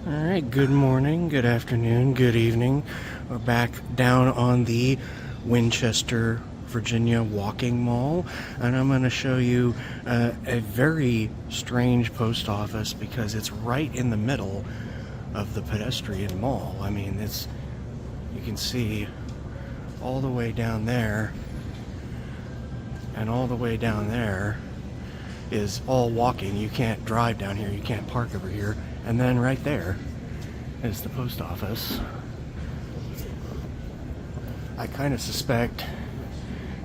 Alright, good morning, good afternoon, good evening. We're back down on the Winchester Virginia walking mall, and I'm going to show you a very strange post office because it's right in the middle of the pedestrian mall. I mean, it's, you can see all the way down there, and all the way down there is all walking. You can't drive down here, you can't park over here. And then right there is the post office. I kind of suspect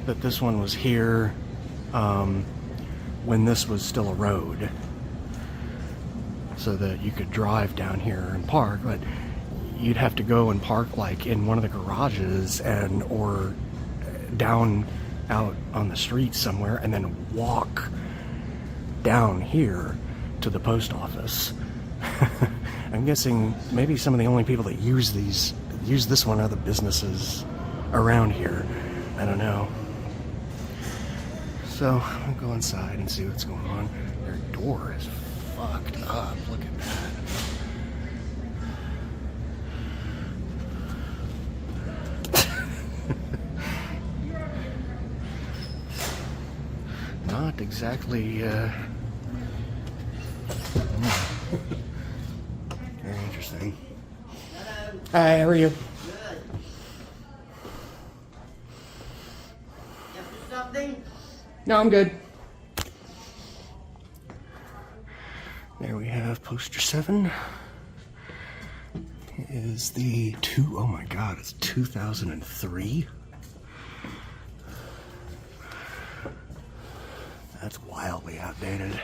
that this one was here when this was still a road, so that you could drive down here and park, but you'd have to go and park like in one of the garages and or down out on the street somewhere and then walk down here to the post office. I'm guessing maybe some of the only people that use this one are the businesses around here. I don't know. So I'll go inside and see what's going on. Their door is fucked up. Look at that. Not exactly very interesting. Hello. Hi, how are you? Good. You have to do something? No, I'm good. There we have poster 7. It is the oh my god, it's 2003. That's wildly outdated.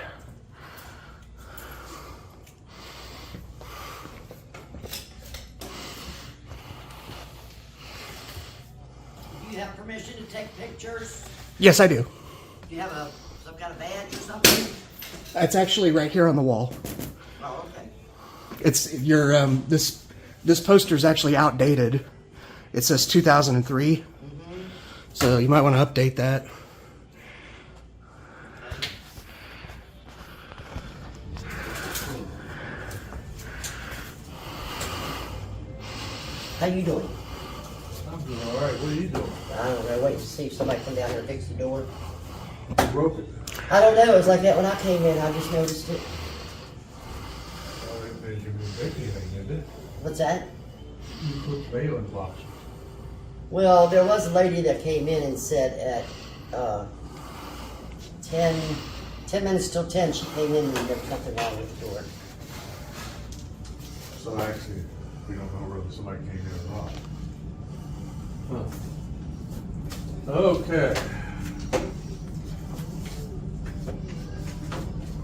Do you have permission to take pictures? Yes, I do. Do you have some kind of badge or something? It's actually right here on the wall. Oh, okay. It's your this poster is actually outdated. It says 2003. So you might want to update that. How you doing? I'm doing all right. What are you doing? I don't know. Waiting to see if somebody come down here and fix the door. You broke it. I don't know. It was like that when I came in. I just noticed it. Oh, it made you move anything, didn't it? What's that? You put bail in box. Well, there was a lady that came in and said at 10 minutes till 10, she came in and there was something wrong with the door. So actually, we don't know whether somebody came in or not. Huh. Okay.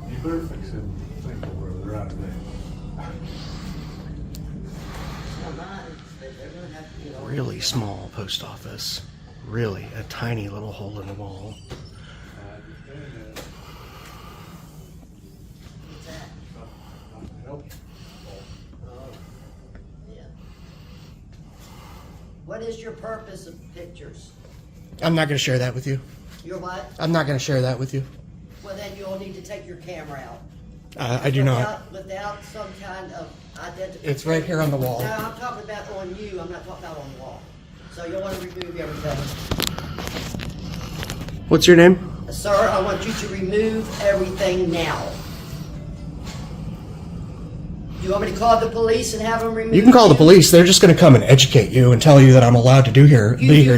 You better fix them things where they're out of date. Not mine, but they're going to have to, you know. Really small post office. Really, a tiny little hole in the wall. What's that? Help. Oh, yeah. What is your purpose of pictures? I'm not going to share that with you. Your what? I'm not going to share that with you. Well, then you'll need to take your camera out. I do not. Without some kind of identification. It's right here on the wall. No, I'm talking about on you. I'm not talking about on the wall. So you'll want to remove everything. What's your name? Sir, I want you to remove everything now. Do you want me to call the police and have them remove? You can call the police. They're just going to come and educate you and tell you that I'm allowed to be here. You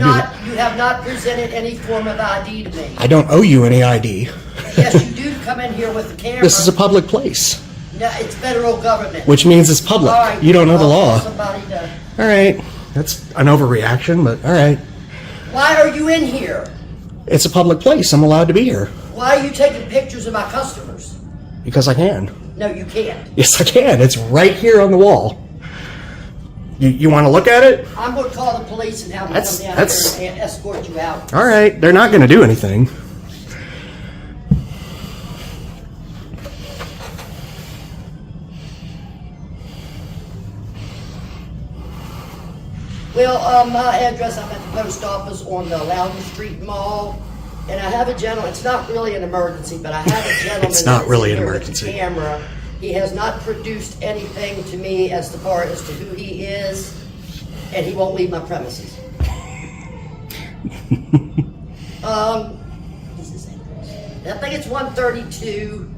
have not presented any form of ID to me. I don't owe you any ID. Yes, you do come in here with the camera. This is a public place. No, it's federal government. Which means it's public. All right, you don't know the I'll law. call somebody to... All right. That's an overreaction, but all right. Why are you in here? It's a public place. I'm allowed to be here. Why are you taking pictures of my customers? Because I can. No, you can't. Yes, I can. It's right here on the wall. You want to look at it? I'm going to call the police and have them come down here and escort you out. All right. They're not going to do anything. Well, my address, I'm at the post office on the Loudon Street Mall. And I have a gentleman, it's not really an emergency, but I have a gentleman. It's not that's really in an here with emergency. the camera. He has not produced anything to me as far as to who he is, and he won't leave my premises. What's his address? I think it's 132.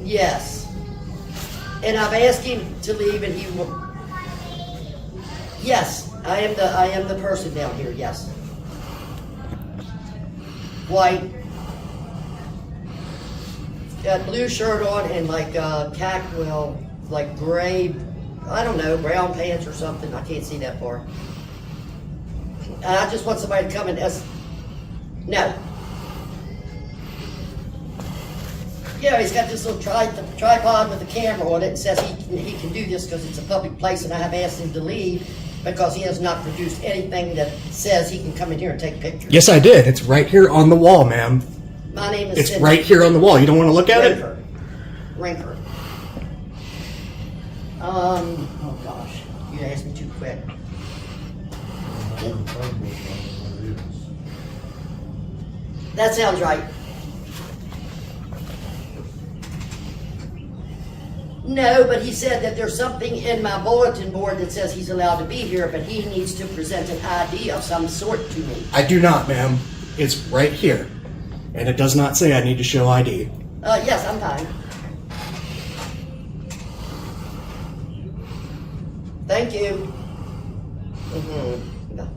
Yes. And I've asked him to leave, and he will. Yes, I am the person down here. Yes. White. Got blue shirt on and like like gray, I don't know, brown pants or something. I can't see that far. And I just want somebody to come and no. Yeah, he's got this little tripod with a camera on it and says he can do this because it's a public place, and I have asked him to leave because he has not produced anything that says he can come in here and take pictures. Yes, I did. It's right here on the wall, ma'am. My name is It's Cindy. right here on the wall. You don't want to look at it? Rinker. Oh gosh, you asked me too quick. That sounds right. No, but he said that there's something in my bulletin board that says he's allowed to be here, but he needs to present an ID of some sort to me. I do not, ma'am. It's right here. And it does not say I need to show ID. Yes, I'm fine. Thank you. No.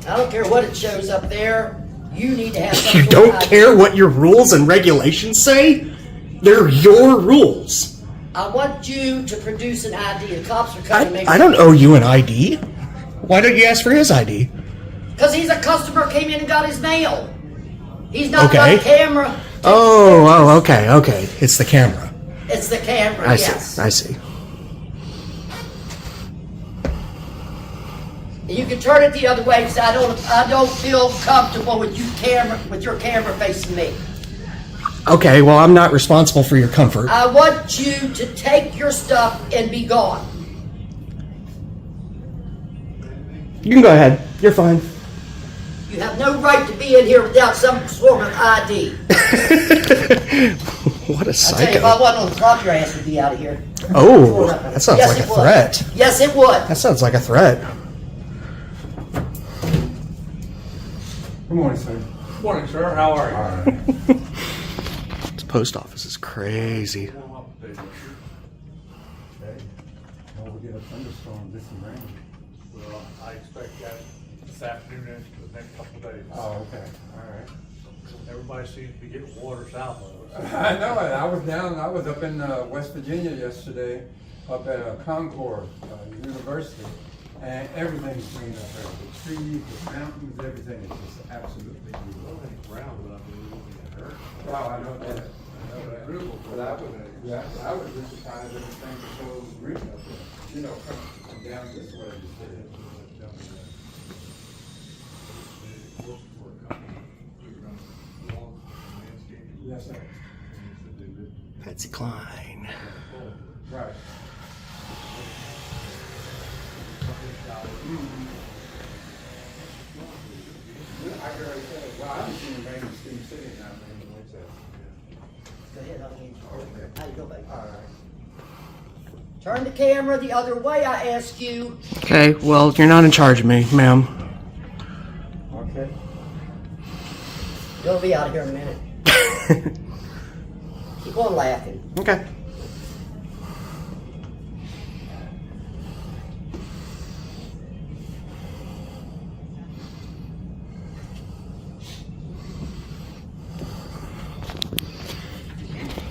I don't care what it shows up there. You need to have some You sort of don't ID. care what your rules and regulations say? They're your rules. I want you to produce an ID. The cops are coming to make I don't owe you an ID. Why don't you ask for his ID? Because he's a customer, came in and got his mail. He's not Okay. on camera. Oh, okay. It's the camera. It's the camera, I yes. see. I see. You can turn it the other way because I don't feel comfortable with your camera facing me. Okay, well, I'm not responsible for your comfort. I want you to take your stuff and be gone. You can go ahead. You're fine. You have no right to be in here without some sort of ID. What a I tell you, if I psycho. wasn't on the clock, your ass would be out of here. Oh, that sounds Yes, like a it would. threat. Yes, it would. That sounds like a threat. Good morning, sir. Good morning, sir. How are you? All right. This post office is crazy. Okay. Well, we get a thunderstorm, this and rain. Well, I expect that this afternoon and for the next couple of days. Oh, okay. All right. Everybody seems to be getting water south of us. I know it. I was up in West Virginia yesterday, up at Concord University, and everything's green up there. The trees, the mountains, everything is just absolutely beautiful. Everything's brown, but I mean, we won't get hurt. Wow, I know that. Beautiful. But I was just surprised everything was so green up there. You know, come down this way. Yes, sir. Patsy Cline. Right. I can already say, well, I haven't seen rain in Steam City now, in Winchester. Go ahead, I'll hand you. Okay. How you go, baby? All right. Turn the camera the other way, I ask you. Okay, well, you're not in charge of me, ma'am. Okay. You'll be out of here in a minute. Keep on laughing. Okay.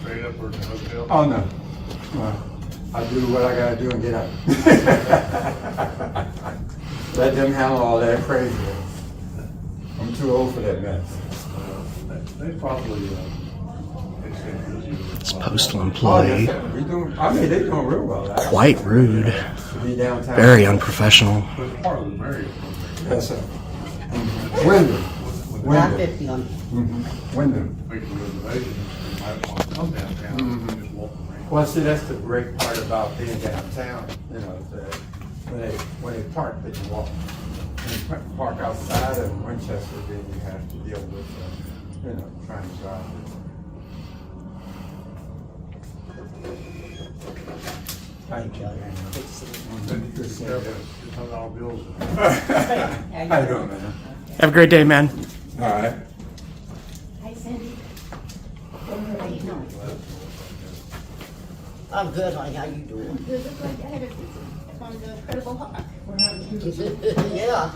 Straight up or in the hotel? Oh, no. Well, I do what I gotta do and get out. Let them handle all that crazy. I'm too old for that mess. They probably, This postal Oh, employee, yes, we doing, I mean, they doing real well. actually. quite rude. To be downtown. Very unprofessional. but it's part of the Marriott program. Yes, sir. Wyndham. Wyndham. 950 on. Wyndham. Make the reservation, you might want to come downtown and just walk around. Well, see, that's the great part about being downtown, you know, that when they park, they can walk. When you park outside of Winchester, then you have to deal with, trying to drive it. Thank you. How you doing, man? Have a great day, man. All right. Hi, Cindy. How you doing? I'm good, honey. How you doing? Good. Look like I had a visit from the Incredible Hulk. Yeah.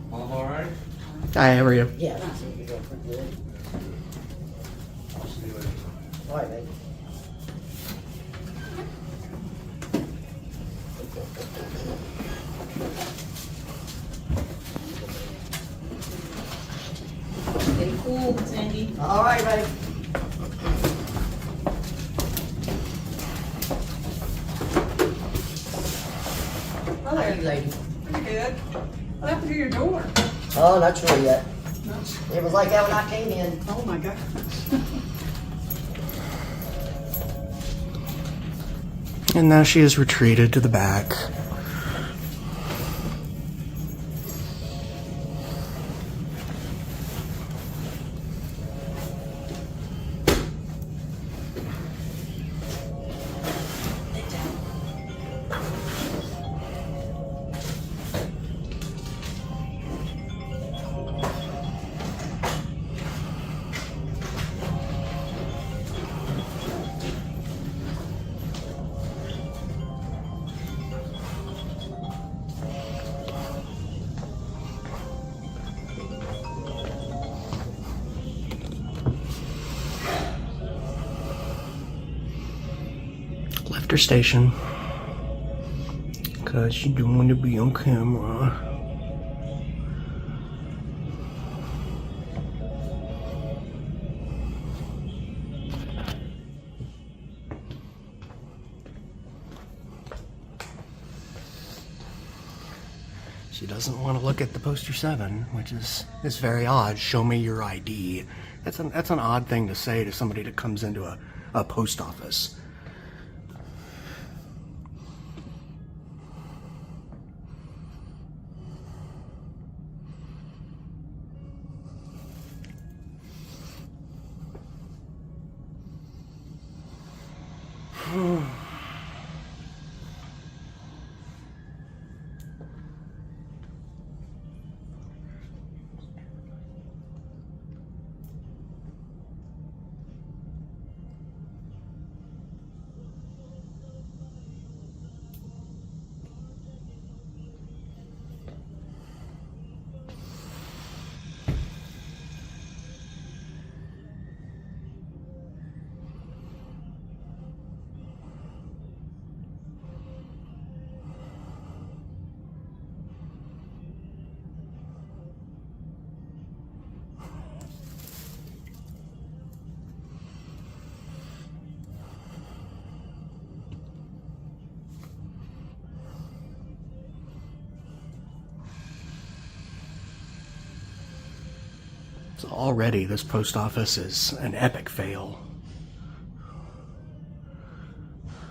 Mom, all right? Hi, how are you? Yeah, I see your girlfriend good. I'll see you later. All right, baby. Stay cool, Cindy. All right, baby. How are you, lady? Pretty good. What happened to your door? Oh, not sure yet. It was like that when I came in. Oh my God. And now she has retreated to the back. Left her station. Cause she don't want to be on camera. She doesn't want to look at the poster 7, which is very odd. Show me your ID. That's an odd thing to say to somebody that comes into a post office. So already this post office is an epic fail.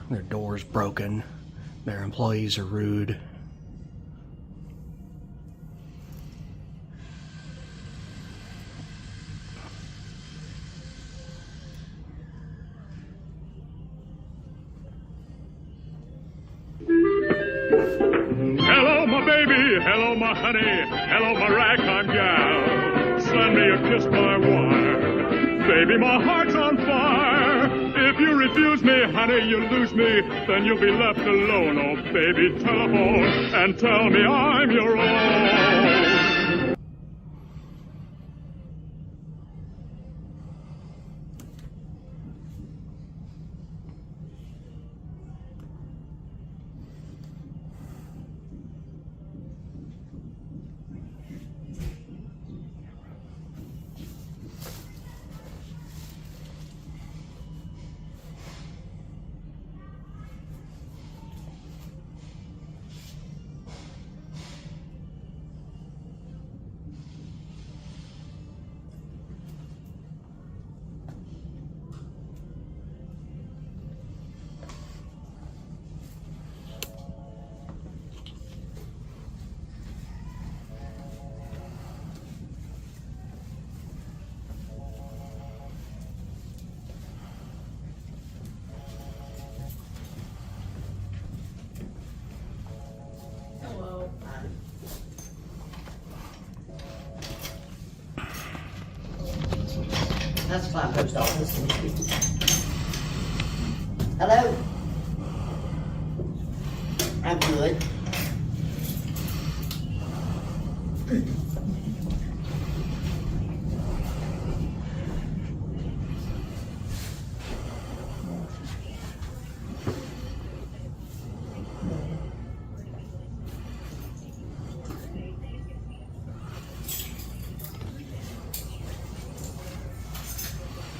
Their door's broken. Their employees are rude. Hello, my baby. Hello, my honey. Hello, my ragtime gal. Send me a kiss by wire. Baby, my heart's on fire. If you refuse me, honey, you lose me. Then you'll be left alone. Oh, baby, telephone and tell me I'm your own. That's fine, post office. Hello? I'm good.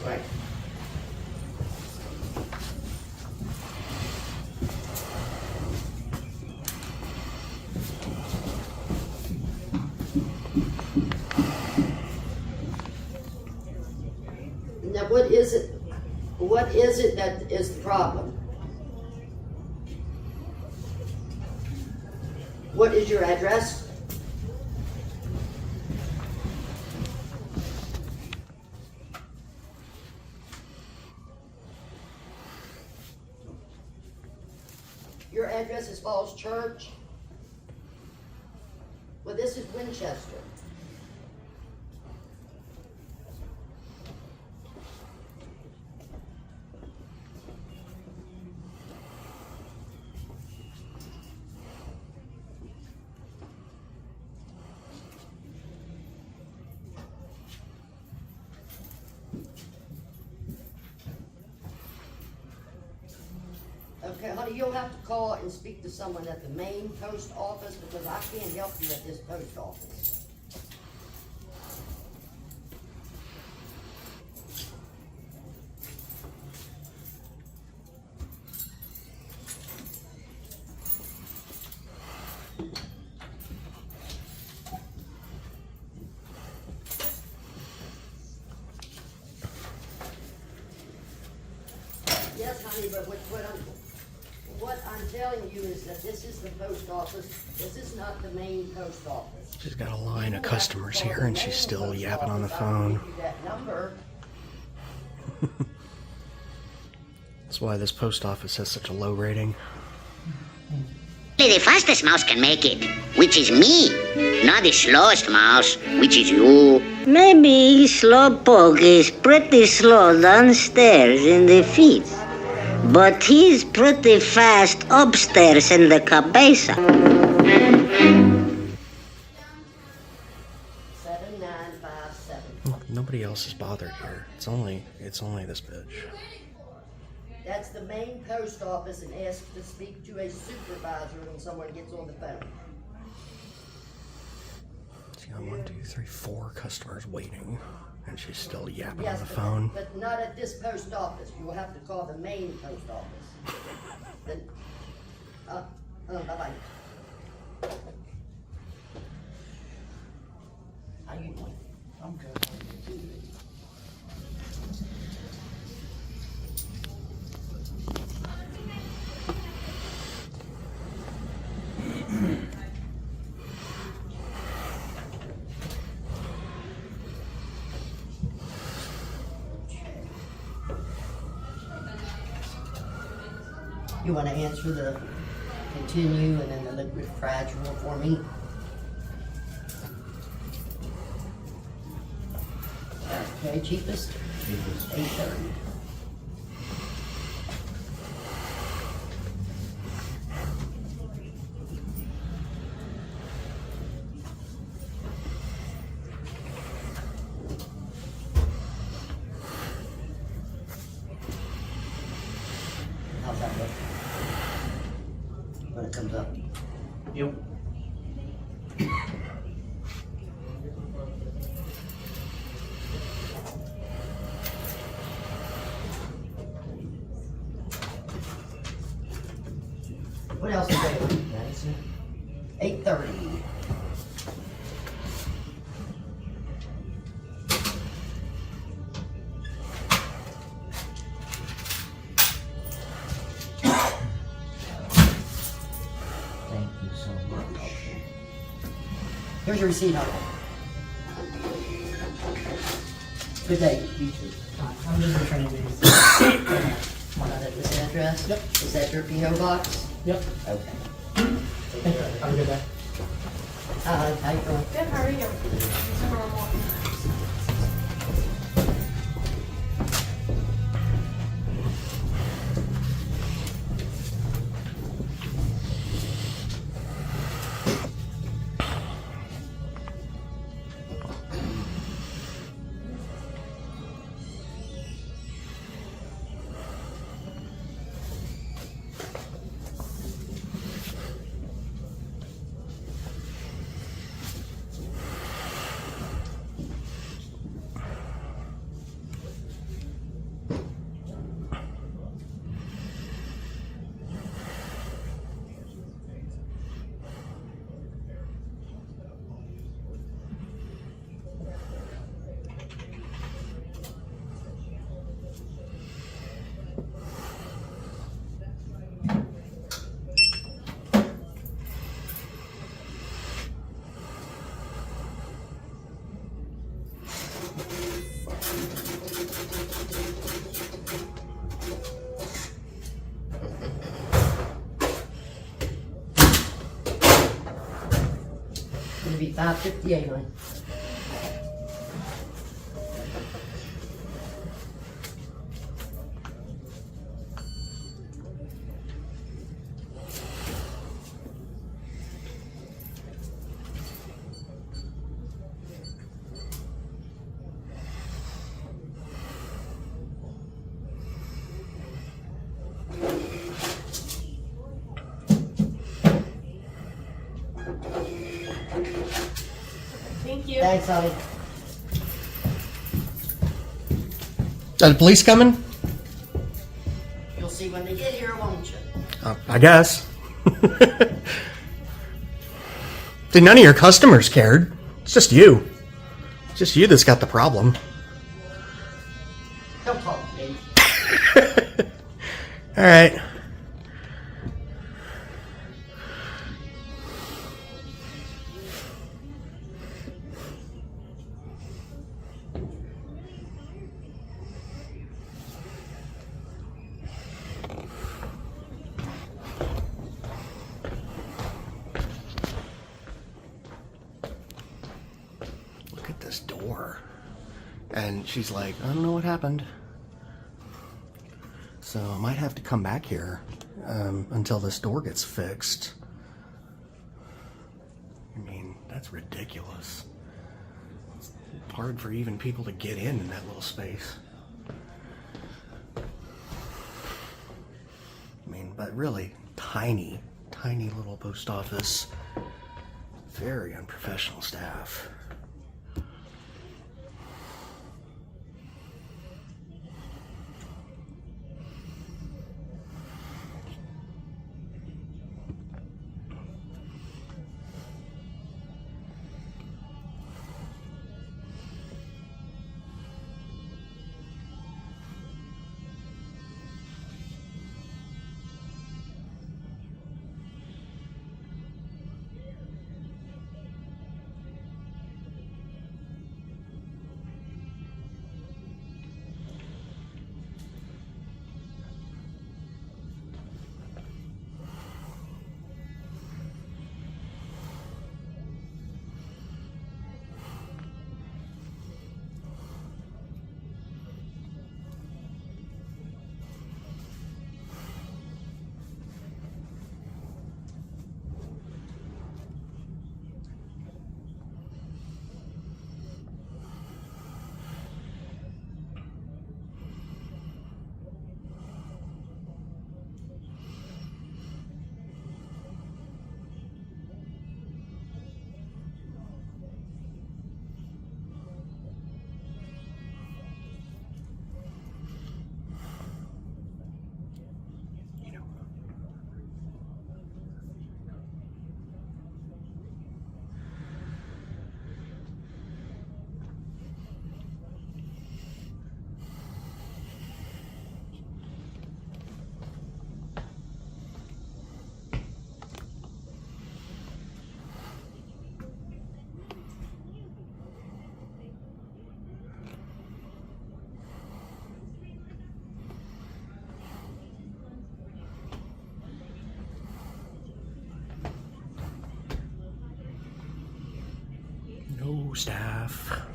Right. Now, what is it that is the problem? What is your address? Your address is Falls Church? Well, this is Winchester. Okay, honey, you'll have to call and speak to someone at the main post office because I can't help you at this post office. Yes, honey, but what I'm telling you is that this is the post office. This is not the main post office. She's got a line of customers here and she's still yapping on the phone. That number. That's why this post office has such a low rating. Only the fastest mouse can make it, which is me, not the slowest mouse, which is you. Maybe Slowpoke is pretty slow downstairs in the feet, but he's pretty fast upstairs in the cabeza. 7957. Well, nobody else is bothered here. It's only this bitch. That's the main post office and ask to speak to a supervisor when someone gets on the phone. She's got 1, 2, 3, 4 customers waiting, and she's still yapping Yes, on the phone. but not at this post office. You will have to call the main post office. Then, bye-bye. How you doing? I'm good. You want to answer the continue and then the liquid fragile for me? Okay, cheapest? Cheapest. $8.30. How's that look? When it comes up? Yep. What else is there? Madison? 8:30. Thank you so much. Here's your receipt on it. Good day. You too. I'm just returning the receipt. Not at this address? Yep. Is that your P.O. box? Yep. Okay. Have a good day. How you doing? Good, how are you? be 5:58, honey. Thank you. Thanks, honey. Are the police coming? You'll see when they get here, won't you? I guess. See, none of your customers cared. It's just you. It's just you that's got the problem. Don't talk to me. All right. Look at this door. And she's like, I don't know what happened. So I might have to come back here until this door gets fixed. I mean, that's ridiculous. It's hard for even people to get in that little space. I mean, but really, tiny little post office. Very unprofessional staff. No staff.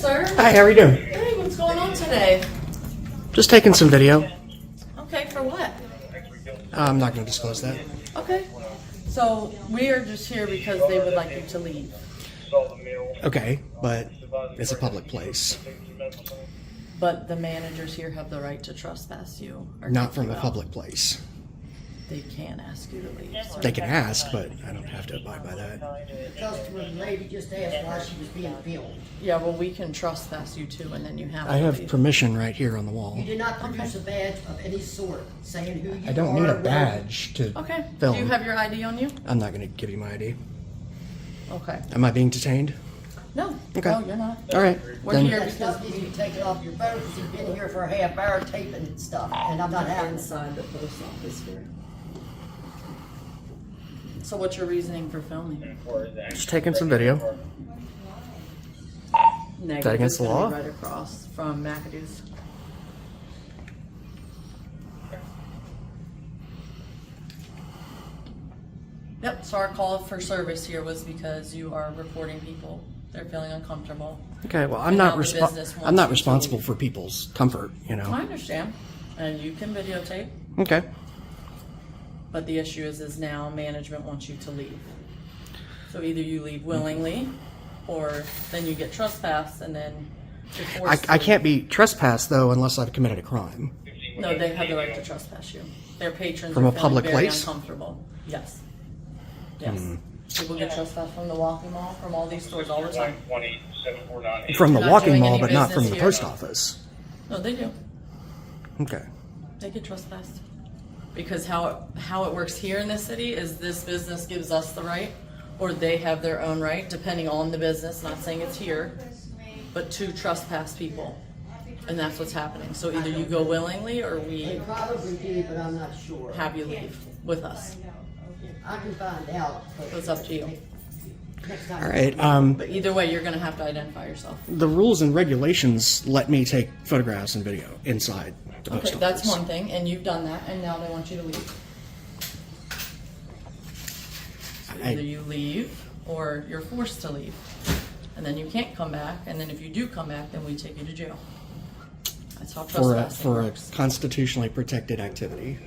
sir. Hi, how are you doing? Hey, what's going on today? Just taking some video. Okay, for what? I'm not going to disclose that. Okay. So we are just here because they would like you to leave. Okay, but it's a public place. But the managers here have the right to trespass you. Or Not kick from you a out. public place. They can ask you to leave. sir. They can ask, but I don't have to abide by that. The customer lady just asked why she was being filmed. Yeah, well, we can trespass you too, and then you have I to have leave. permission right here on the wall. You did not produce a badge of any sort saying who you are. I don't need a where- badge to Okay. film. Do you have your ID on you? I'm not going to give you my ID. Okay. Am I being detained? No. Okay. No, you're not. All right. We're then- here That stuff needs to be taken off your boat because you've been here for a half hour taping and stuff, and I'm not having it. Inside the post office here. So what's your reasoning for filming? Just taking some video. Negative against is the gonna law? be right across from McAdoo's. Yep, so our call for service here was because you are reporting people. They're feeling uncomfortable. Okay, well, I'm And not now the business I'm wants not you to responsible leave. for people's comfort, you know. I understand, and you can videotape, Okay. but the issue is now management wants you to leave. So either you leave willingly, or then you get trespassed, and then you're forced I to- can't be trespassed though unless I've committed a crime. No, they have the right to trespass you. Their patrons From are a public feeling very place? uncomfortable. Yes. Yes. People get trespassed from the walking mall, from all these stores all the time. From the You're not walking doing mall, any but not from the business post here? office. No, they do. Okay. They get trespassed. Because how it works here in this city is this business gives us the right, or they have their own right, depending on the business, not saying it's here, but to trespass people. And that's what's happening. So either you go willingly, or They we probably did, but I'm not sure. have you leave with us. I can find out. But It's up to you. next time. All right. But either way, you're gonna have to identify yourself. The rules and regulations let me take photographs and video inside the post Okay, office. that's one thing, and you've done that, and now they want you to leave. So I- either you leave, or you're forced to leave. And then you can't come back, and then if you do come back, then we take you to jail. That's how for trespassing a works. constitutionally protected activity.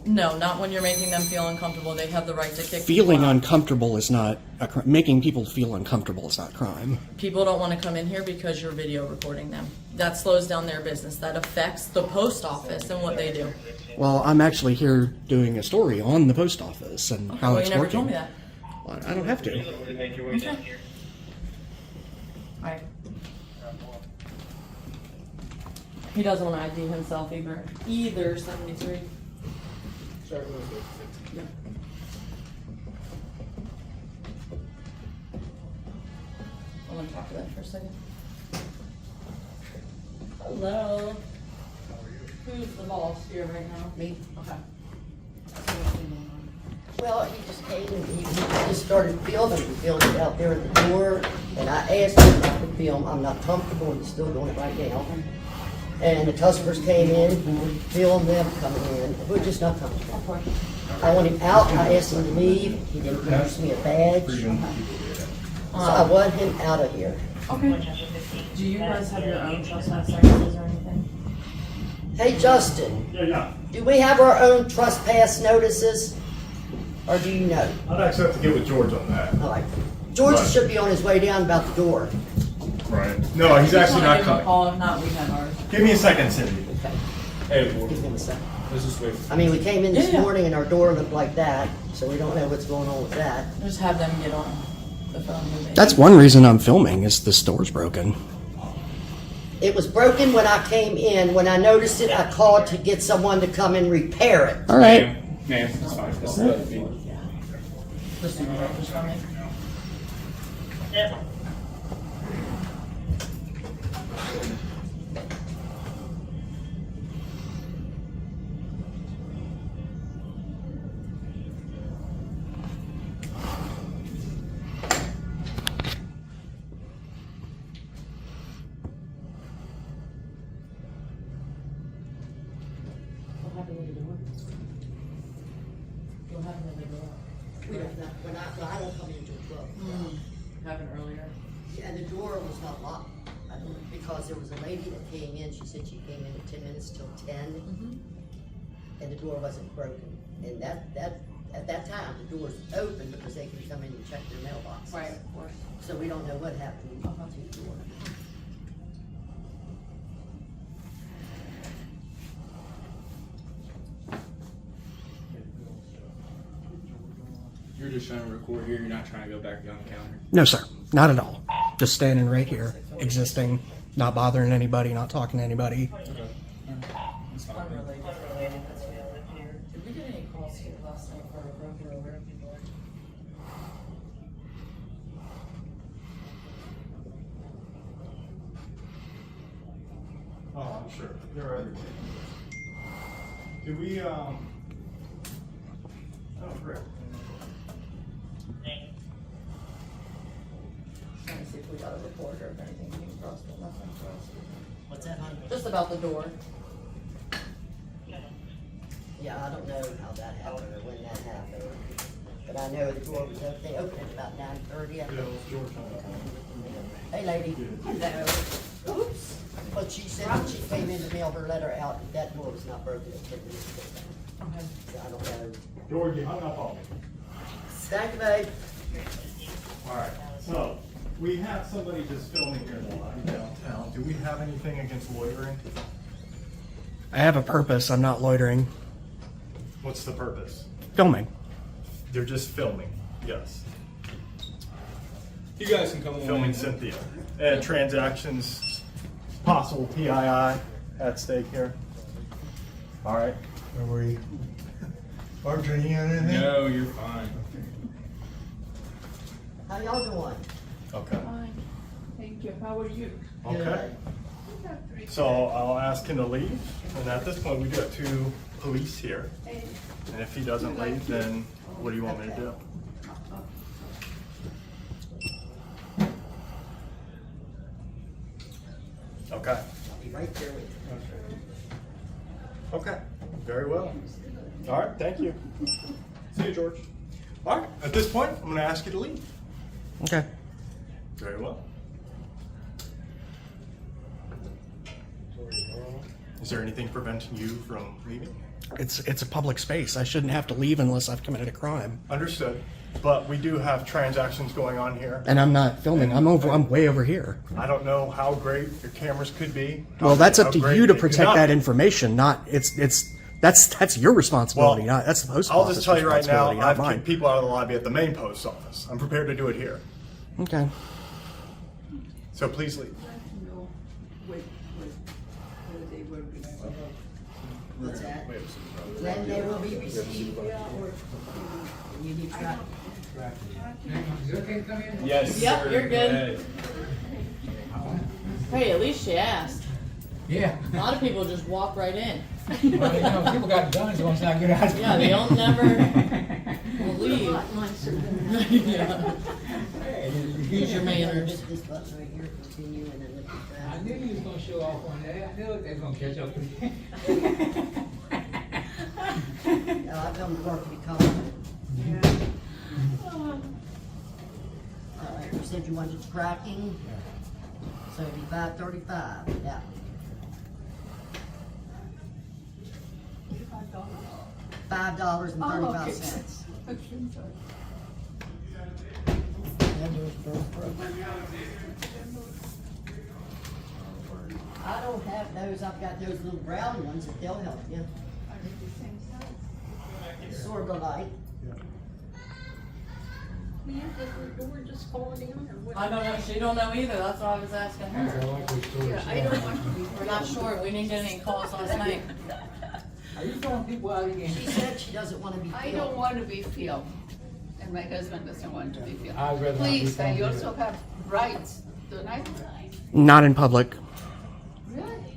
No, not when you're making them feel uncomfortable. They have the right to kick Feeling people out. uncomfortable is not a crime. Making people feel uncomfortable is not a crime. People don't want to come in here because you're video recording them. That slows down their business. That affects the post office and what they do. Well, I'm actually here doing a story on the post office and how Well, it's you never working. told me that. Well, I don't have to. Okay. All right. He doesn't want to ID himself either 73. Yeah. I want to talk to that for a second. Hello. Who's the boss here right now? Me. Okay. Well, he just came and he just started filming. He filmed it out there at the door, and I asked him not to film. I'm not comfortable, and he's still doing it right now. And the customers came in, he would film them coming in. We're just not comfortable. I want him out. I asked him to leave. He didn't produce me a badge. So I want him out of here. Okay. Do you guys have your own trespass services or anything? Hey, Justin. Do we have our own trespass notices? Or do you know? I'd actually have to get with George on that. All right. George Right. should be on his way down about the door. Right. No, he's actually not Give him a coming. call. If not, we have ours. Give me a second, Cindy. Okay. Hey, Give him a second. let's just wait. I mean, we came in this Yeah. morning and our door looked like that, so we don't know what's going on with that. Just have them get on the phone with me. That's one reason I'm filming is the store's broken. It was broken when I came in. When I noticed it, I called to get someone to come and repair it. All right. Man, it's fine. Just let it be. The supervisor's coming. What happened with the door? What happened with the door? We don't know. When I don't come into 12. Happened earlier. and the door was not locked. I don't, because there was a lady that came in, she said she came in at 10 minutes till 10, and the door wasn't broken. And at that time, the door's open because they can come in and check their mailboxes. Right, of course. So we don't know what happened to the door. You're just trying to record here. You're not trying to go back behind the counter. No, sir. Not at all. Just standing right here, existing, not bothering anybody, not talking to anybody. Okay. That's fine. Unrelated, that's why I live here. Did we get any calls here last night for a broken over? Oh, I'm sure. There are other things. Do we, oh, great. Trying to see if we got a report or if anything came across, but nothing for us. What's that, honey? Just about the door. Yeah, I don't know how that happened or when that happened. But I know the door was open, they opened it about 9:30. I think. Hey, lady. Hello. Oops. But she said when she came in to mail her letter out, that door was not broken at 10 minutes ago. Okay. So I don't know. George, you hung up on me. Thank you, babe. All right, so we have somebody just filming here in the lobby downtown. Do we have anything against loitering? I have a purpose. I'm not loitering. What's the purpose? Filming. They're just filming, yes. You guys can come along. Filming Cynthia. And transactions, possible PII at stake here. All right. Are we arguing anything? No, you're fine. How y'all doing? Okay. Fine. Thank you. How are you? Okay. So I'll ask him to leave, and at this point, we do have 2 police here. And if he doesn't leave, then what do you want me to do? Okay. I'll be right there with you. Okay. Very well. All right. Thank you. See you, George. All right. At this point, I'm going to ask you to leave. Okay. Very well. Is there anything preventing you from leaving? It's a public space. I shouldn't have to leave unless I've committed a crime. Understood. But we do have transactions going on here. And I'm not filming. I'm way over here. I don't know how great your cameras could be. Well, that's up how to great you to they could protect not that be. information. Not that's your responsibility. Well, Not that's the post I'll office just tell you right now, responsibility, not I've mine. kicked people out of the lobby at the main post office. I'm prepared to do it here. Okay. So please leave. What's that? When they will be received. You need to. Yes. Yep, sir. you're good. ahead. Hey, at least she asked. Yeah. A lot of people just walk right in. Well, you know, people got guns once I get out. Yeah, they'll never leave. Yeah. Use your manners. This button right here, continue, and then lift it I down. knew you was gonna show off one day. I knew they was gonna catch up with you. I've come to work to be confident. All right, you said you wanted tracking, so it'd be $5.35, yeah. $5.35. I don't have those, I've got those little brown ones that they'll help you. Sort of alike. I don't know. She don't know either. That's what I was asking her. We're not sure. We didn't get any calls last night. Are you throwing people out again? She said she doesn't want to be I don't filmed. want to be filmed, and my husband doesn't want to be filmed. I'd rather not be Please, and you filmed also have rights, don't I? Not in public. Really?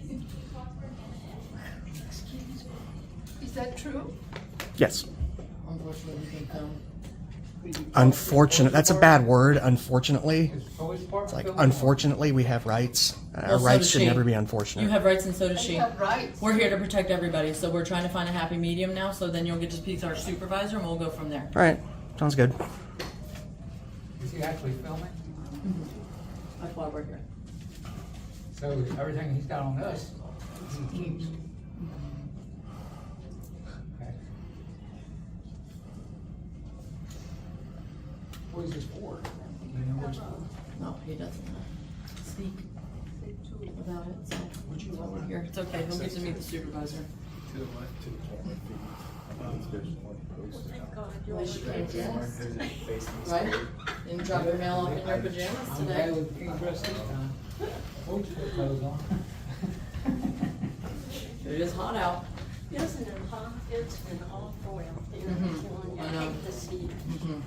Is that true? Yes. Unfortunately, we can come. Unfortunate. That's a bad word. Unfortunately. Is the police department It's like, filming? unfortunately, we have rights. Well, Our so rights does should she. never be You unfortunate. have rights and so does I she. have rights. We're here to protect everybody, so we're trying to find a happy medium now, so then you'll get to speak to our supervisor and we'll go from there. All right. Sounds good. Is he actually filming? That's why we're here. So everything he's got on us, he keeps. Okay. What is this for? Do you know what it's for? No, he doesn't speak about it, so that's why we're here. It's okay, he'll get to meet the supervisor. At least you came to us. Right? Didn't drop your mail off in your pajamas I'm today. glad we came dressed this time. Oh, you put clothes on. It is hot out. Isn't it hot? It's been awful out there. Mhm. I I know. hate to see it. Mhm.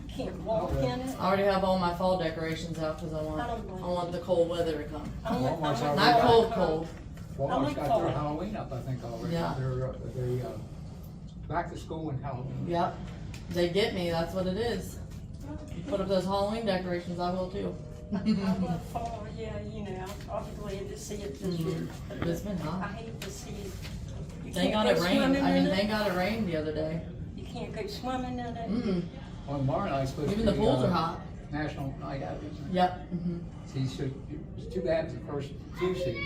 Can't walk in it. I already have all my fall decorations out because I want the cold weather to come. Walmart's already Not got- cold. Walmart's got their Halloween up, I think, already. Yeah. They're back to school and Halloween. Yep. They get me, that's what it is. You put up those Halloween decorations, I will too. I love fall, yeah, you know, I'll be glad to see it this year. It's been I hot. hate to see it. You Thank can't God go it rained. swimming I mean, in thank it. God it rained the other day. You can't go swimming in it. Mm. Well, tomorrow night's supposed to be. Even the pools are hot. National Night Out. isn't it? Yep. Mhm. See, so it's too bad it's the first Tuesday.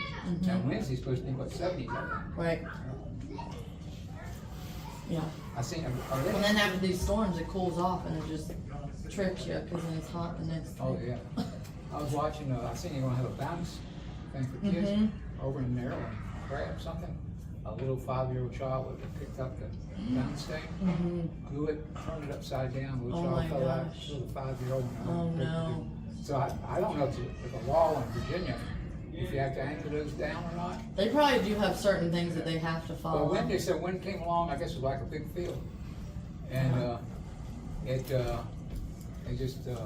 Now Wednesday's supposed to be what, 70s, I think. Right. Yeah. I seen them. Are they? And then after these storms, it cools off and it just trips you because then it's hot the next day. Oh, yeah. I was watching, I seen you gonna have a bounce thing for kids over in Maryland. Grab something. A little 5-year-old child would have picked up the bounce thing, blew it, turned it upside down. Little Oh child my fell out. gosh. Little 5-year-old. Oh, no. So I don't know if the law in Virginia, if you have to anchor those down or not. They probably do have certain things that they have to follow. Well, wind, they said wind came along, I guess it was like a big field. And it just threw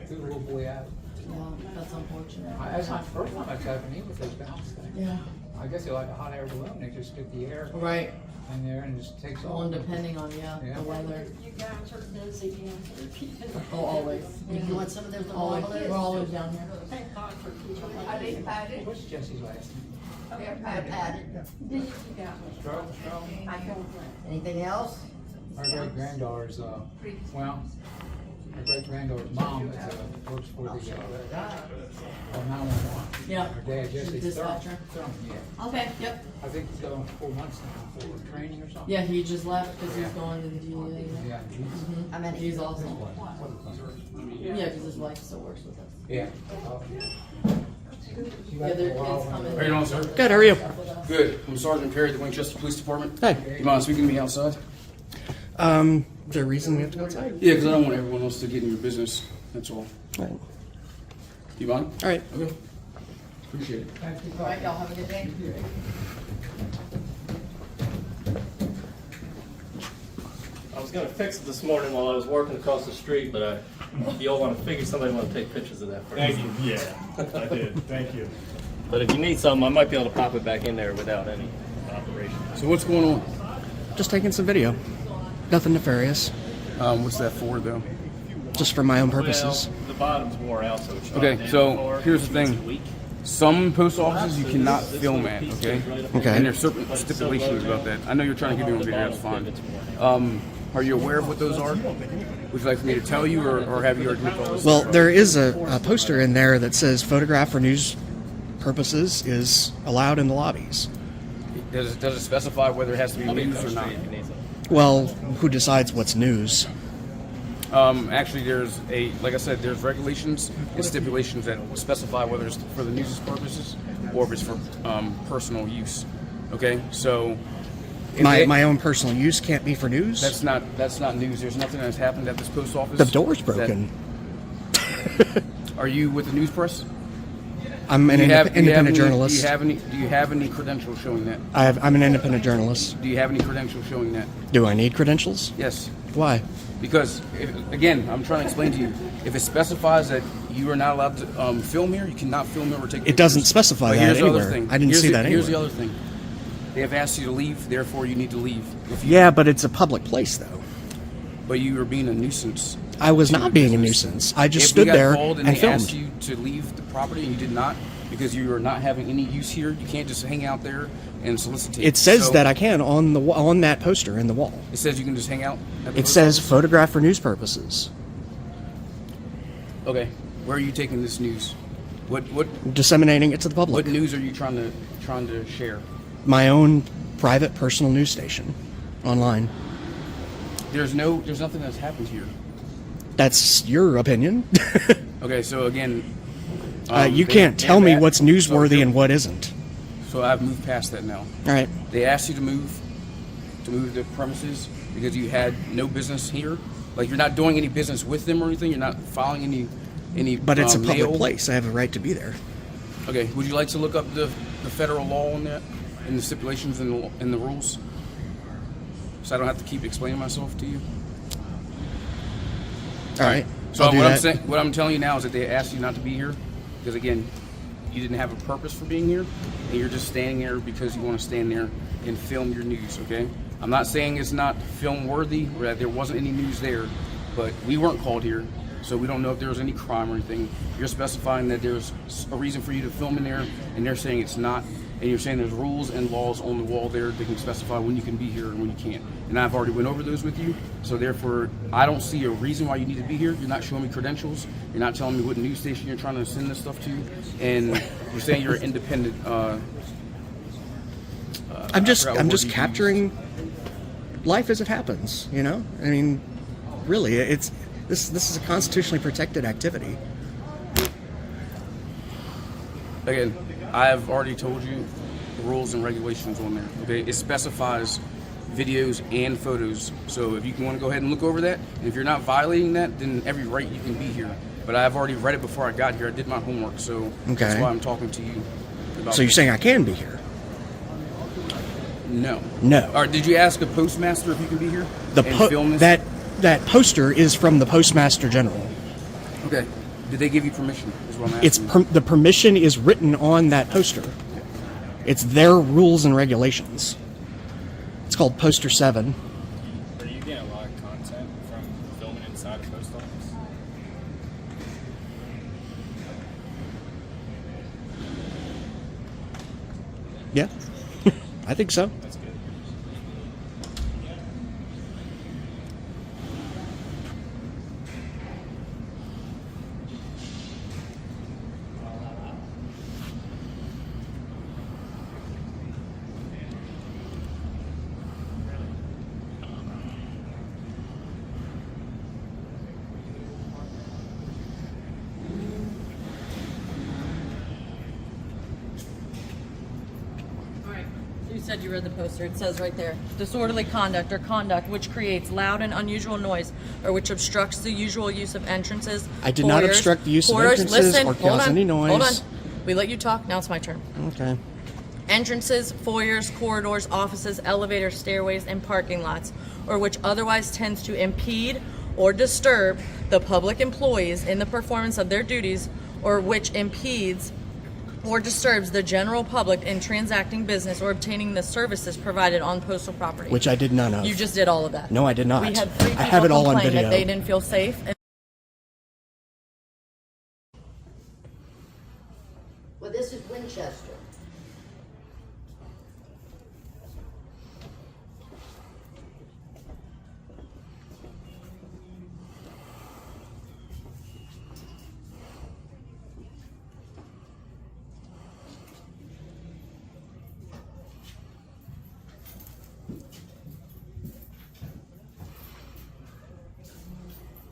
the little boy out. Yeah, that's unfortunate. That's my first time I've taken in with those bounce things. Yeah. I guess they're like a hot air balloon, they just stick the air Right. in there and it just takes Well, off. and depending on Yeah. the weather. You guys are busy and you're keeping. Oh, always. You want some of those little Always. envelopes? We're always down here. Thank God for keeping. I didn't pat it. What's Jesse's last name? I pat it. You got me. Stroh? I don't know. Anything else? Our great granddaughter's, well, our great granddaughter's mom is, works for the, 911. Yeah. Her dad, Jesse's Dispatcher. yeah. Okay, yep. I think he's going 4 months now for training or something. Yeah, he just left because he's going to the DEA. Yeah, I mean, He's awesome. Yeah, because his wife still works with us. yeah. Yeah, their kids come in. How you doing, sir? Good, how are you? Good. I'm Sergeant Perry at the Winchester Police Department. Hey. You mind speaking to me outside? Is there a reason we have to go outside? Yeah, because I don't want everyone else to get in your business. That's all. All right. You mind? All right. Okay. Appreciate it. All right, y'all have a good day. I was gonna fix it this morning while I was working across the street, but y'all want to figure somebody want to take pictures of that first. Thank you. Yeah, I did. Thank you. But if you need something, I might be able to pop it back in there without any operation. So what's going on? Just taking some video. Nothing nefarious. What's that for, though? Just for my own purposes. Well, the bottom's wore out, so it's not Okay, damn so far. here's the It's thing. weak. Some post offices you cannot film at, okay? Okay. And there's certain stipulations about that. I know you're trying to get your own video, that's fine. Are you aware of what those are? Would you like for me to tell you, or have you already looked all this Well, stuff? there is a poster in there that says photograph for news purposes is allowed in the lobbies. Does it specify whether it has to be news or not? Well, who decides what's news? Actually, like I said, there's regulations and stipulations that specify whether it's for the news purposes or if it's for personal use. Okay, so My own personal use can't be for news? that's not news. There's nothing that's happened at this post office. The door's broken. Are you with the news press? I'm an independent journalist. Do you have any credentials showing that? I'm an independent journalist. Do you have any credentials showing that? Do I need credentials? Yes. Why? Because, again, I'm trying to explain to you, if it specifies that you are not allowed to film here, you cannot film here or take pictures. It doesn't specify But that here's the other anywhere. thing. I didn't see that Here's the anywhere. other thing. They have asked you to leave, therefore you need to leave. Yeah, but it's a public place, though. But you are being a nuisance. I was not being a nuisance. I just If stood we got there called and they asked filmed. you to leave the property and you did not, because you are not having any use here, you can't just hang out there and solicitate. It says So, that I can on that poster in the wall. It says you can just hang out? At the It post says office? photograph for news purposes. Okay. Where are you taking this news? What Disseminating it to the public. What news are you trying to share? My own private personal news station online. There's nothing that's happened here. That's your opinion. Okay, so again, you can't tell me what's newsworthy and what isn't. So I've moved past that now. All right. They asked you to move the premises because you had no business here. Like you're not doing any business with them or anything. You're not filing any. But it's a public mail. place. I have a right to be there. Okay. Would you like to look up the federal law on that and the stipulations and the rules, so I don't have to keep explaining myself to you? All right. So what I'm telling you now is that they asked you not to be here because again, you didn't have a purpose for being here, and you're just standing there because you want to stand there and film your news. Okay. I'm not saying it's not film worthy or that there wasn't any news there, but we weren't called here, so we don't know if there was any crime or anything. You're specifying that there's a reason for you to film in there, and they're saying it's not, and you're saying there's rules and laws on the wall there that can specify when you can be here and when you can't. And I've already went over those with you, so therefore I don't see a reason why you need to be here. You're not showing me credentials. You're not telling me what news station you're trying to send this stuff to, and you're saying you're an independent. I'm just capturing life as it happens, you know? I mean, really, this is a constitutionally protected activity. Again, I have already told you the rules and regulations on there, okay? It specifies videos and photos, so if you want to go ahead and look over that, and if you're not violating that, then every right you can be here. But I've already read it before I got here. I did my homework, so that's why I'm talking to you about So you're saying I can be here? No. No. All right, did you ask a postmaster if you can be here and film this? That poster is from the Postmaster General. Okay. Did they give you permission? Is what I'm asking. The permission is written on that poster. It's their rules and regulations. It's called Poster 7. Are you getting a lot of content from filming inside a post office? Yeah, I think so. That's good. You said you read the poster. It says right there, disorderly conduct or conduct which creates loud and unusual noise or which obstructs the usual use of entrances. I did not obstruct the use of entrances or cause any noise. Hold on. We let you talk. Now it's my turn. Okay. Entrances, foyers, corridors, offices, elevators, stairways, and parking lots, or which otherwise tends to impede or disturb the public employees in the performance of their duties, or which impedes or disturbs the general public in transacting business or obtaining the services provided on postal property. Which I did none of. You just did all of that. No, I did not. We had 3 people I have it all on complain video. that they didn't feel safe. Well, this is Winchester.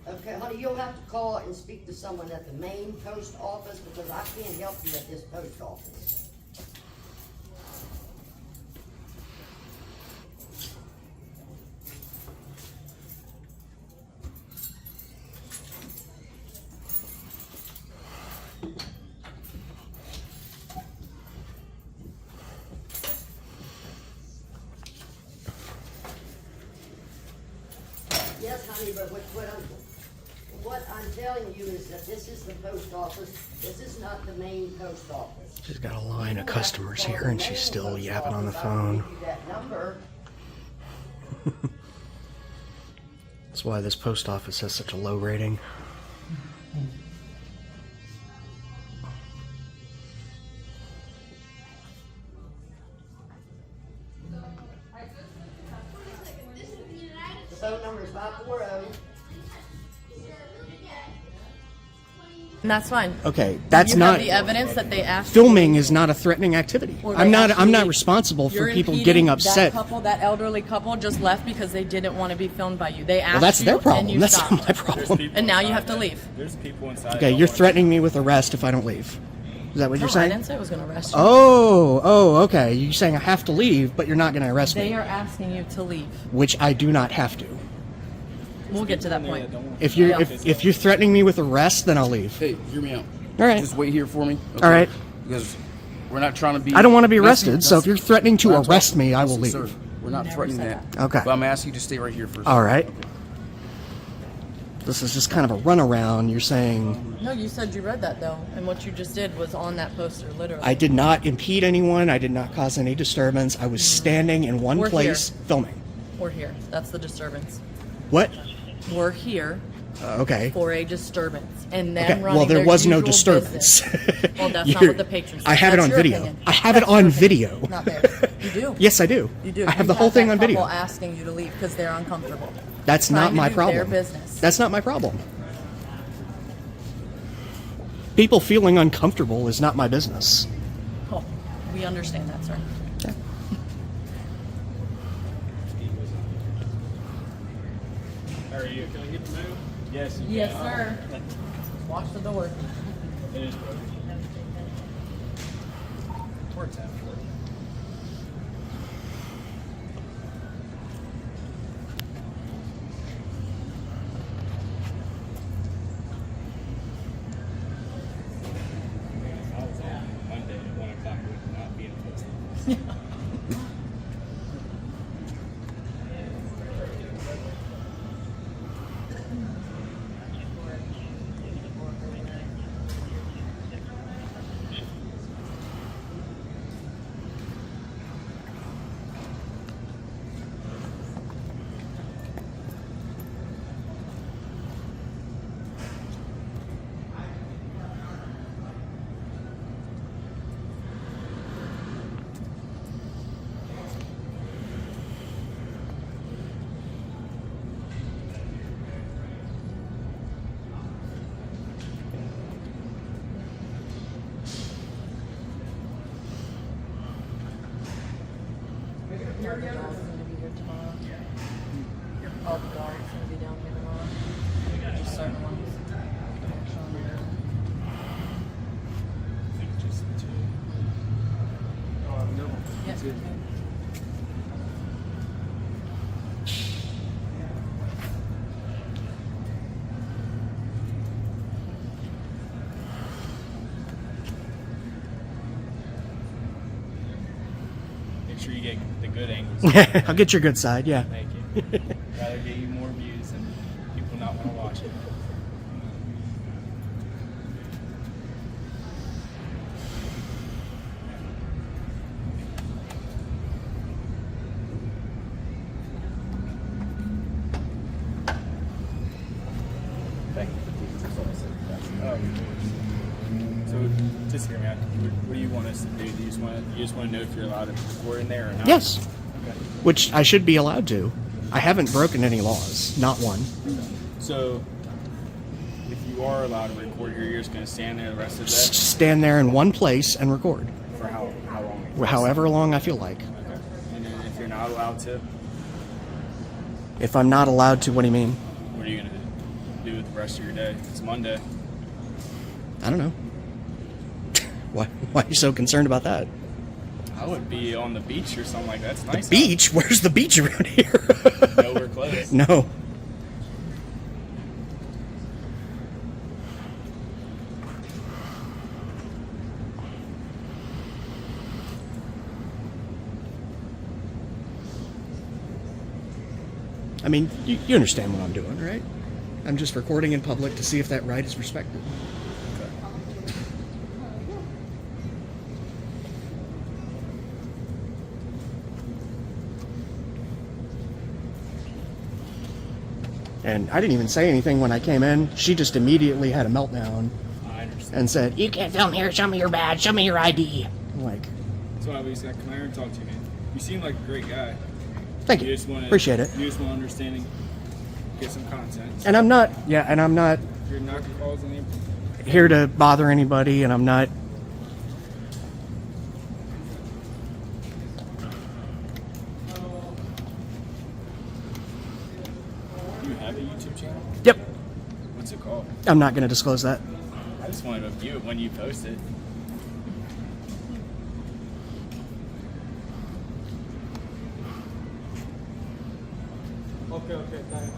Okay, honey, you'll have to call and speak to someone at the main post office because I can't help you at this post office. Yes, honey, but what I'm telling you is that this is the post office. This is not the main post office. She's got a line of customers here and she's still yapping on the phone. That number. That's why this post office has such a low rating. The phone number is 540. And that's fine. Okay, that's you not have the evidence that they asked. filming is not a threatening activity. Or they I'm not actually- responsible You're for people impeding getting upset. That couple, that elderly couple, just left because they didn't want to be filmed by you. They asked Well, that's you, their and problem. you That's stopped. not my problem. And now you have to leave. There's people inside. Okay, you're threatening me with arrest if I don't leave. Is that what No, you're saying? I didn't say I was going to arrest you. Oh, okay. You're saying I have to leave, but you're not going to arrest They me, are asking you to leave. which I do not have to. We'll get to that point. If you're if you're threatening me with arrest, then I'll leave. Hey, hear me out. All right. Just wait here for me. All right. Because we're not trying to be. I don't want to be Listen, arrested, so if you're threatening to we're not arrest talking- me, I will listen, leave. sir, we're not threatening that. Okay. But I'm asking you to stay right here for a All second. right. This is just kind of a runaround. You're saying No, you said you read that though, and what you just did was on that poster, literally. I did not impede anyone. I did not cause any disturbance. I was standing in one We're place filming. We're here. That's the disturbance. What? We're here Okay. for a disturbance, and then Okay. running Well, there their was no usual disturbance. business. Well, that's not You're- what the patrons. I have it That's on your video. opinion. I have it That's on your video. opinion, Not theirs. You do. Yes, I do. You do. I have You the whole thing that on video. couple asking you to leave because they're uncomfortable. That's Trying not to my do problem. Their business. That's not my problem. People feeling uncomfortable is not my business. Oh, we understand that, sir. Okay. Are you going to get the move? Yes, you Yes, can. sir. Watch the door. It is broken. Where it's at. I was on Monday at 1 o'clock would not be in Postal. Your dog's gonna be here tomorrow. All the dogs gonna be down here tomorrow. Just certain ones. Just the two. No. Yes. Make sure you get the good angles. I'll get your good side, yeah. Thank you. Rather get you more views than people not want to watch it. So just hear me out. What do you want us to do? Do you just want to know if you're allowed to record in there or not? Yes. Okay. Which I should be allowed to. I haven't broken any laws, not one. So if you are allowed to record here, you're just going to stand there the rest of the day? Stand there in one place and record. For how long? However long I feel like. Okay. And then if you're not allowed to, If I'm not allowed to, what do you mean? what are you going to do with the rest of your day? It's Monday. I don't know. Why are you so concerned about that? I would be on the beach or something like that. It's nice. Beach? Where's the beach around here? Nowhere close. No. I mean, you understand what I'm doing, right? I'm just recording in public to see if that right is respected. And I didn't even say anything when I came in. She just immediately had a meltdown I understand. and said, "You can't film here. Show me your badge. Show me your ID." I'm like, That's why we just got to come here and talk to you, man. You seem like a great guy. Thank you. Just wanna, Appreciate it. You just want understanding, get some content. and I'm not. Yeah, and I'm not. You're not going to cause any. here to bother anybody, and I'm not. You have a YouTube channel? Yep. What's it called? I'm not going to disclose that. I just wanted to view it when you post it. Okay, thanks.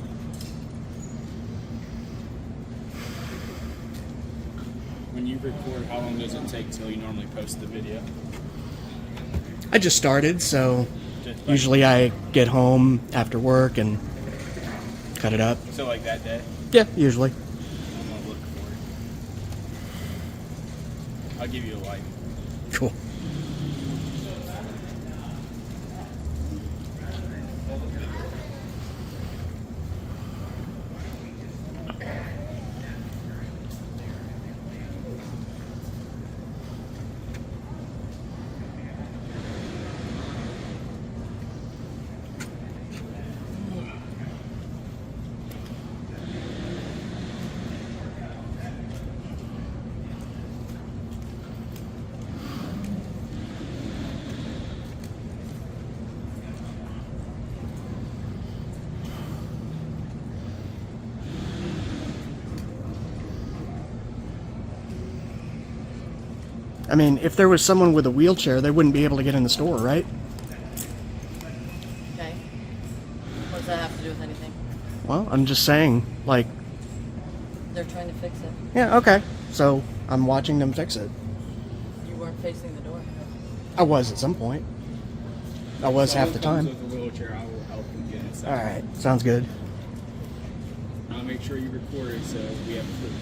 When you record, how long does it take till you normally post the video? I just started, so Just like- usually I get home after work and cut it up. So like that day? Yeah, usually. I'm gonna look for it. I'll give you a like. Cool. I mean, if there was someone with a wheelchair, they wouldn't be able to get in the store, right? Okay. What does that have to do with anything? Well, I'm just saying, like, They're trying to fix it. yeah, okay. So I'm watching them fix it. You weren't facing the door. I was at some point. I was half the time. With a wheelchair, I will help you get it. All right, sounds good. I'll make sure you record it so we have proof.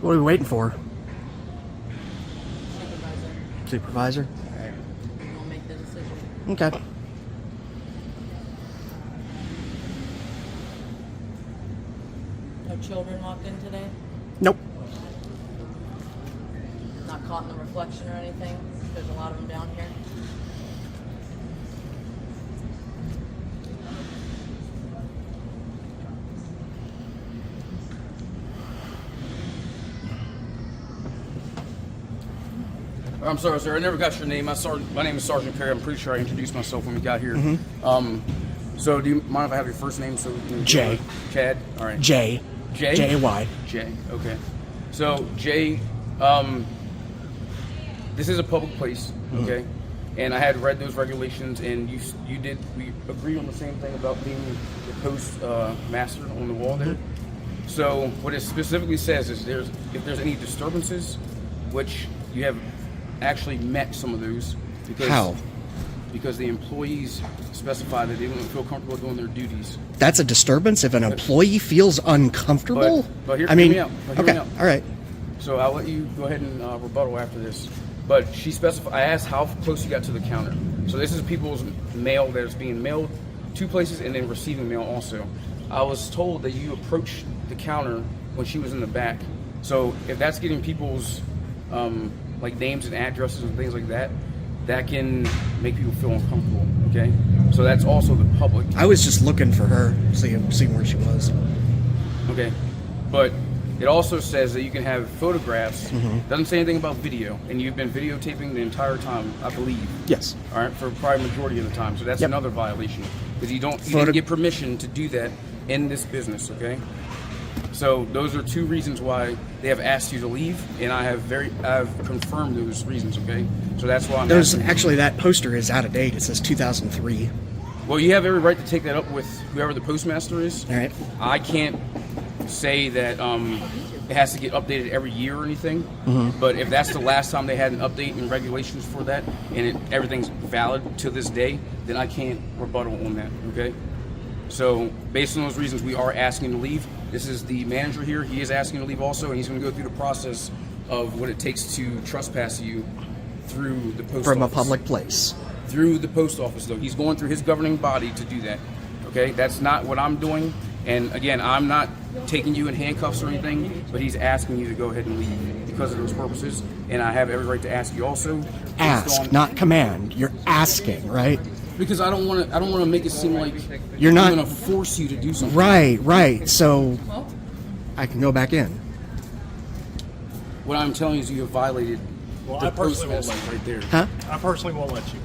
What are we waiting for? Supervisor. Supervisor? We'll make the decision. Okay. No children walked in today? Nope. Not caught in the reflection or anything? There's a lot of them down here. I'm sorry, sir. I never got your name. My name is Sergeant Perry. I'm pretty sure I introduced myself when we got here. So do you mind if I have your first name? So we can Jay. Chad. All right. Jay. Jay. J-A-Y. Jay. Okay. So Jay, this is a public place. Okay. And I had read those regulations, and we agreed on the same thing about being the post master on the wall there. So what it specifically says is if there's any disturbances, which you have actually met some of those. How? Because the employees specify that they don't feel comfortable doing their duties. That's a disturbance if an employee feels uncomfortable? But hear I mean, me out. But hear okay, me out. all right. So I'll let you go ahead and rebuttal after this. But she specified, I asked how close you got to the counter. So this is people's mail that is being mailed to places and then receiving mail also. I was told that you approached the counter when she was in the back. So if that's getting people's like names and addresses and things like that, that can make people feel uncomfortable, okay? So that's also the public. I was just looking for her, seeing where she was. Okay, but it also says that you can have photographs. Doesn't say anything about video, and you've been videotaping the entire time, I believe. Yes. All right, for probably majority of the time. So that's Yep. another violation because you didn't get permission to do that in this business. Okay. So those are two reasons why they have asked you to leave, and I've confirmed those reasons. Okay, so that's why I'm asking. Actually, that poster is out of date. It says 2003. Well, you have every right to take that up with whoever the postmaster is. All right. I can't say that it has to get updated every year or anything. But if that's the last time they had an update and regulations for that, and everything's valid to this day, then I can't rebuttal on that. Okay. So based on those reasons, we are asking to leave. This is the manager here. He is asking to leave also, and he's going to go through the process of what it takes to trespass you through the post From office. a public place. Through the post office, though. He's going through his governing body to do that. Okay? That's not what I'm doing. And again, I'm not taking you in handcuffs or anything, but he's asking you to go ahead and leave because of those purposes. And I have every right to ask you also. Ask, not command. You're asking, right? Because I don't want to make it seem like You're not I'm going to force you to do something. Right. So I can go back in. What I'm telling you is you have violated Well, the I personally won't postmaster let you. right there. Huh? I personally won't let you.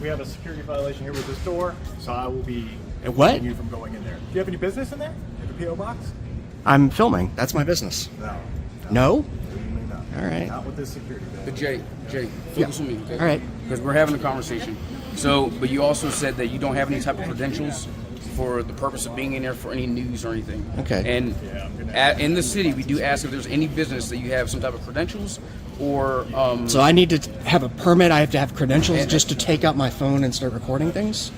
We have a security violation here with this door, so I will be What? keeping you from going in there. Do you have any business in there? You have a P.O. box? I'm filming. That's my business. No. No? Not. All right. Not with this security. But Jay, focus on me, okay? All right. Because we're having a conversation. So, but you also said that you don't have any type of credentials for the purpose of being in there for any news or anything. Okay. And in the city, we do ask if there's any business that you have some type of credentials or. So I need to have a permit. I have to have credentials just to take out my phone and start recording things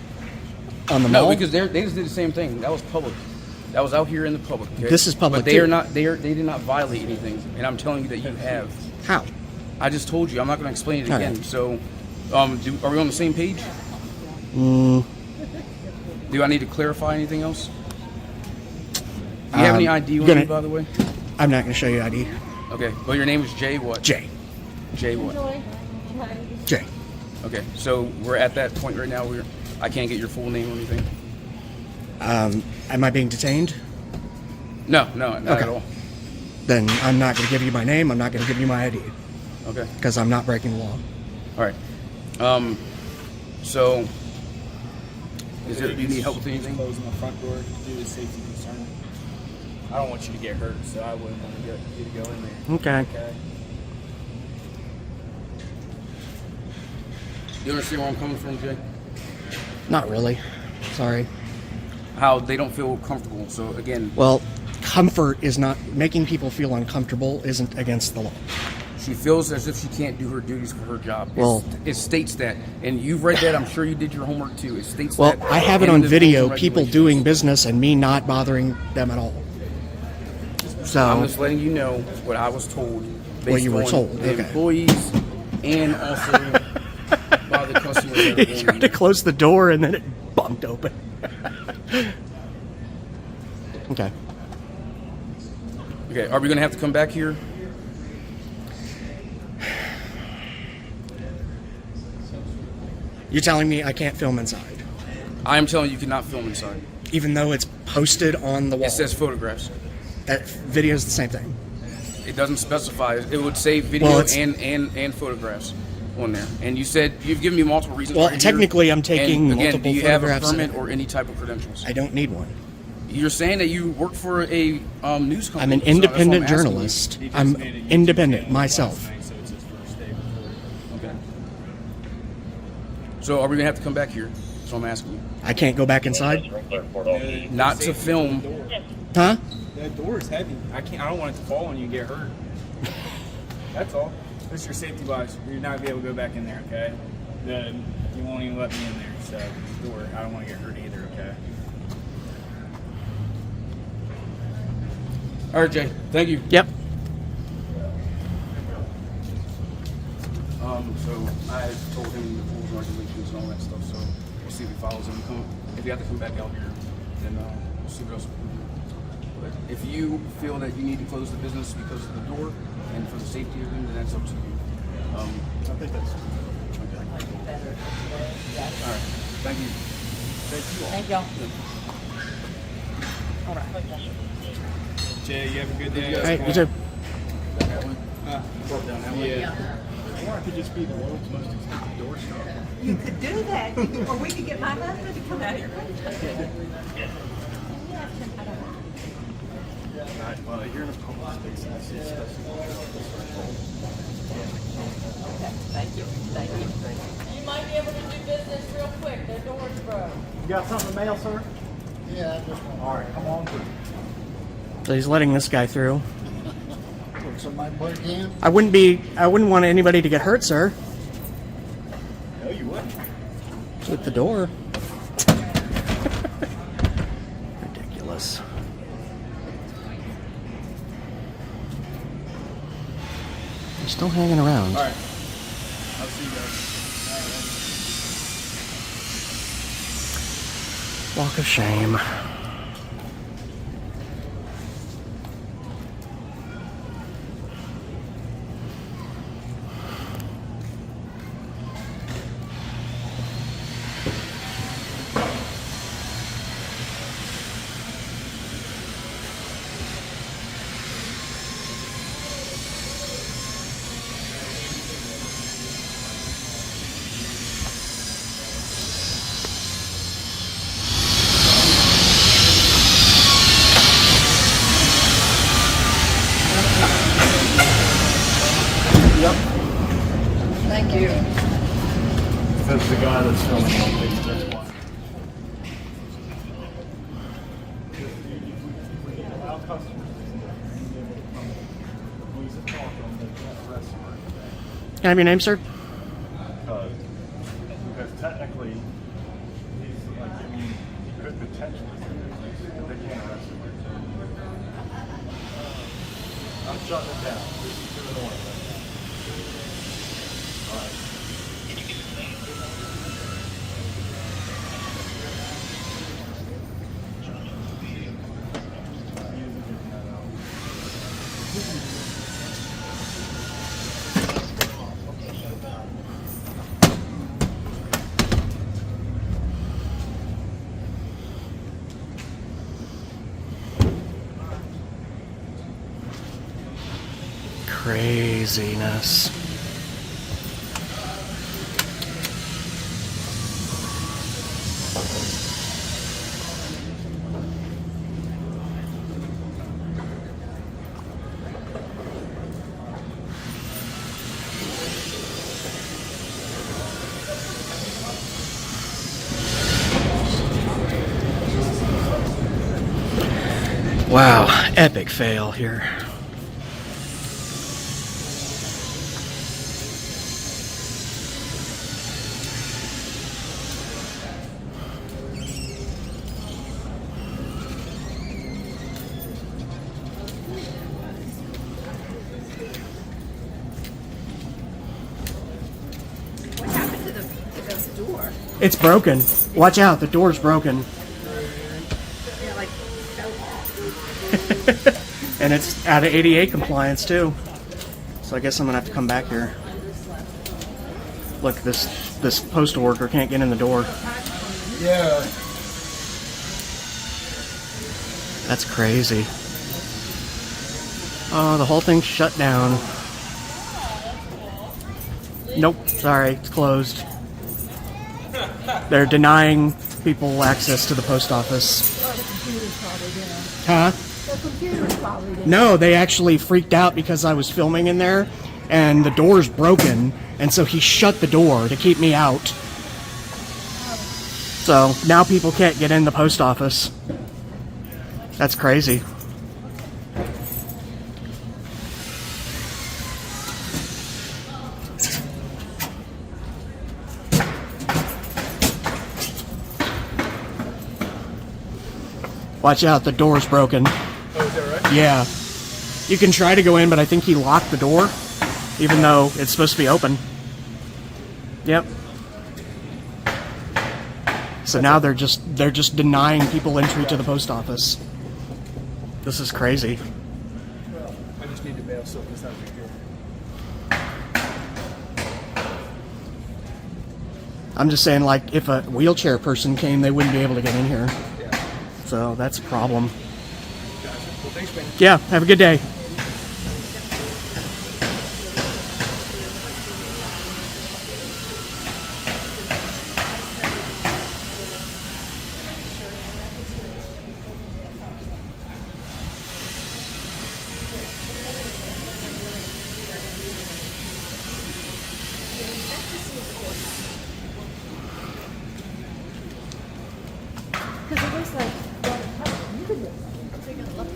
on the mall? No, because they just did the same thing. That was public. That was out here in the public. Okay? This is public, But they too. are not. They did not violate anything, and I'm telling you that you have. How? I just told you. I'm not going to explain it All again. right. So, are we on the same page? Do I need to clarify anything else? Do you have any ID on you, by the way? I'm not going to show you ID. Okay. Well, your name is Jay what? Jay. Jay what? Jay. Okay. So we're at that point right now where I can't get your full name or anything? Am I being detained? No, not at all. Then I'm not going to give you my name. I'm not going to give you my ID. Okay. Because I'm not breaking the law. All right. So, do you need help with anything? Closing the front door due to safety concern. I don't want you to get hurt, so I wouldn't want you to go in there. Okay. You understand where I'm coming from, Jay? Not really. Sorry. How they don't feel comfortable. So again, Well, comfort is not making people feel uncomfortable isn't against the law. she feels as if she can't do her duties for her job. Well- It states that, and you've read that. I'm sure you did your homework too. It states Well, that. I have it in on the video, rules and people regulations. doing business and me not bothering them at all. I'm So, just letting you know what I was told. Based What you were on told, the okay. employees and also by the customers. that are you going tried in to there. close the door and then it bumped open. Okay. Okay, are we going to have to come back here? You're telling me I can't film inside, I am telling you, you cannot film inside. even though it's posted on the wall. It says photographs. That video is the same thing. It doesn't specify. It would say video Well, it's- and photographs on there. And you said you've given me multiple reasons. Well, right technically, here. I'm taking and again, multiple do you have a photographs permit and- or any type of credentials? I don't need one. You're saying that you work for a news company. I'm an so that's what independent asking you. journalist. I'm independent myself. Okay. So are we gonna have to come back here? That's what I'm asking you. I can't go back inside? Not to film. Huh? That door is heavy. I don't want it to fall on you and get hurt. That's all. Just your safety wise. You're not gonna be able to go back in there, okay? You won't even let me in there, so the door. I don't want to get hurt either, okay? All right, Jay. Thank you. Yep. So I told him the rules and regulations and all that stuff. So we'll see if he follows them. If you have to come back out here, then we'll see what else we can do. But if you feel that you need to close the business because of the door and for the safety of them, then that's up to you. I think that's Okay. All right. Thank you. Thank y'all. Jay, you have a good day. All right, you too. Yeah. Or it could just be the world's most expensive door stop. You could do that, or we could get my husband to come out here. You're in a public space. I see stuff. Okay, thank you, thank you. You might be able to do business real quick. Their door's broke. You got something to mail, sir? Yeah, I just want. All right, come on through. So he's letting this guy through. Would somebody put it in? I wouldn't want anybody to get hurt, sir. No, you wouldn't. With the door. Ridiculous. They're still hanging around. All right. I'll see you guys. Walk of shame. Thank you. That's the guy that's filming on page, that's why. Allow customers to be able to come and use it, talk to them, they can't arrest them or anything. Can I have your name, sir? Because technically, he's like, I mean, he could potentially do this, but they can't arrest him. I'm shutting it down. This is 2 in the morning right now. All right. Craziness. Wow, epic fail here. What happened to this door? It's broken. Watch out, the door's broken. It like fell off. And it's out of ADA compliance too. So I guess I'm gonna have to come back here. Look, this postal worker can't get in the door. Yeah. That's crazy. Oh, the whole thing's shut down. Nope, sorry, it's closed. They're denying people access to the post office. Huh? No, they actually freaked out because I was filming in there and the door's broken, and so he shut the door to keep me out. So now people can't get in the post office. That's crazy. Watch out, the door's broken. Oh, is that right? Yeah. You can try to go in, but I think he locked the door, even though it's supposed to be open. Yep. So now they're just denying people entry to the post office. This is crazy. I just need to mail something. It's not a big deal. I'm just saying, like, if a wheelchair person came, they wouldn't be able to get in here. Yeah. So that's a problem. Gotcha. Well, thanks, man. Yeah, have a good day. Because it looks like, you could take a look.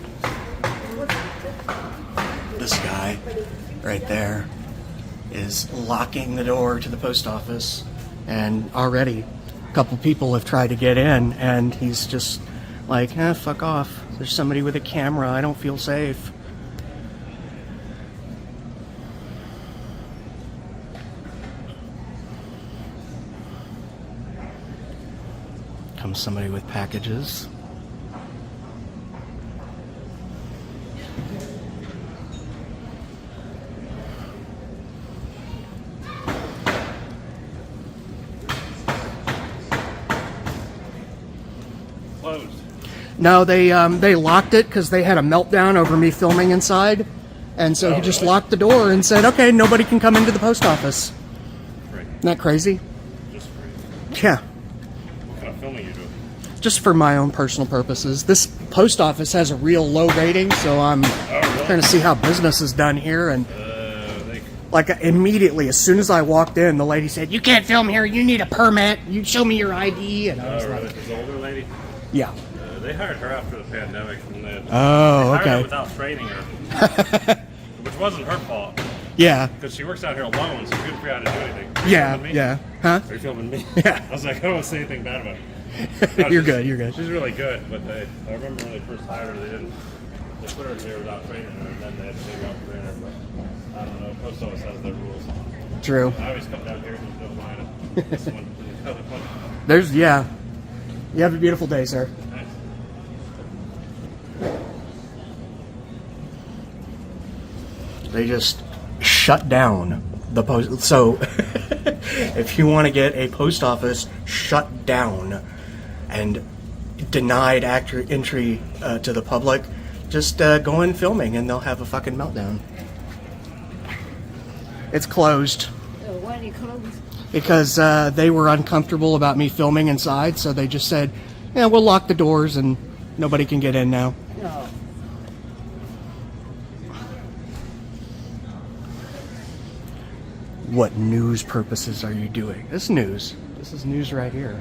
This guy right there is locking the door to the post office, and already a couple people have tried to get in, and he's just like, fuck off. There's somebody with a camera. I don't feel safe. Comes somebody with packages. Closed. No, they locked it because they had a meltdown over me filming inside, and so he just locked the door and said, "Okay, nobody can come into the post office." Right. Isn't that crazy? Just free. Yeah. What kind of filming you doing? Just for my own personal purposes. This post office has a real low rating, so I'm trying to see how business is done here. And like immediately, as soon as I walked in, the lady said, "You can't film here. You need a permit. You show me your ID." And I was Really? like, This older lady? "Yeah." They hired her after the pandemic. And they Oh, hired okay. her without training her, which wasn't her fault. Yeah. Because she works out here alone, so she couldn't figure out how to do anything. Are you Yeah. filming me? Yeah. Huh? Are you filming me? Yeah. I was like, I don't want to say anything bad about her. You're good. You're good. She's really good, but I remember when they first hired her, they put her here without training her, and then they had to figure out the trainer. But I don't know. Post office has their rules. True. I always come down here and there's no line. This one, the other one. There's yeah. You have a beautiful day, sir. Thanks. They just shut down the post. So if you want to get a post office shut down and denied entry to the public, just go in filming and they'll have a fucking meltdown. It's closed. Why do you close? Because they were uncomfortable about me filming inside, so they just said, "Yeah, we'll lock the doors and nobody can get in now." No. What news purposes are you doing? This news. This is news right here.